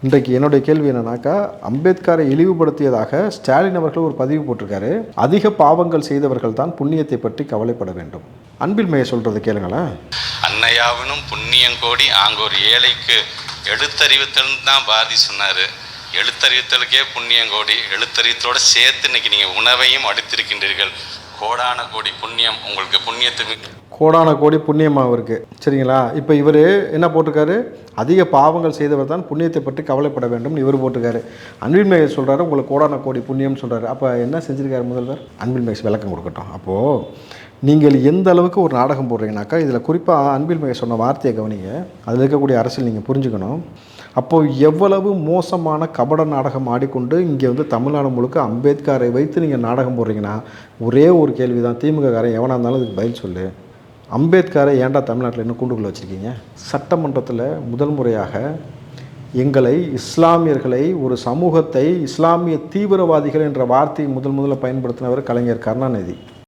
இன்றைக்கு என்னுடைய கேள்வி என்னன்னாக்கா, அம்பேத்கரை இழிவுபடுத்தியதாக ஸ்டாலின் அவர்கள் ஒரு பதிவு போட்டிருக்காரு. அதிக பாவங்கள் செய்தவர்கள் தான் புண்ணியத்தை பற்றி கவலைப்பட வேண்டும். அன்பில் மைய சொல்றது கேளுங்களேன். அன்னையாவினும் புண்ணியம் கோடி ஆங்கோர் ஏழைக்கு எழுத்தறிவித்தல் தான் பாரதி சொன்னார். எழுத்தறிவித்தலுக்கே புண்ணியம் கோடி, எழுத்தறிவித்தலோடு சேர்த்து இன்னைக்கு நீங்கள் உணவையும் அடித்திருக்கின்றீர்கள். கோடான கோடி புண்ணியம் உங்களுக்கு. புண்ணியத்துக்கு கோடான கோடி புண்ணியமாக இருக்குது. சரிங்களா? இப்போ இவர் என்ன போட்டிருக்காரு? அதிக பாவங்கள் செய்தவர் தான் புண்ணியத்தை பற்றி கவலைப்பட வேண்டும் இவர் போட்டிருக்காரு. அன்பில் மகேஷ் சொல்கிறாரு உங்களுக்கு கோடான கோடி புண்ணியம்னு சொல்கிறாரு. அப்போ என்ன செஞ்சுருக்காரு முதல்வர்? அன்பில் மகேஷ் விளக்கம் கொடுக்கட்டும். அப்போது நீங்கள் எந்த அளவுக்கு ஒரு நாடகம் போடுறீங்கனாக்கா, இதில் குறிப்பாக அன்பில் மகேஷ் சொன்ன வார்த்தையை கவனிங்க. அதில் இருக்கக்கூடிய அரசியல் நீங்கள் புரிஞ்சுக்கணும். அப்போது எவ்வளவு மோசமான கபட நாடகம் ஆடிக்கொண்டு இங்கே வந்து தமிழ்நாடு முழுக்க அம்பேத்கரை வைத்து நீங்கள் நாடகம் போடுறீங்கன்னா, ஒரே ஒரு கேள்வி தான், திமுககாரன் எவனாக இருந்தாலும் அதுக்கு பதில் சொல்லு. அம்பேத்கரை ஏன்டா தமிழ்நாட்டில் இன்னும் கூண்டுக்குள்ளே வச்சுருக்கீங்க? சட்டமன்றத்தில் முதல் முறையாக எங்களை இஸ்லாமியர்களை, ஒரு சமூகத்தை இஸ்லாமிய தீவிரவாதிகள் என்ற வார்த்தையை முதல்ல பயன்படுத்தினவர் கலைஞர் கருணாநிதி.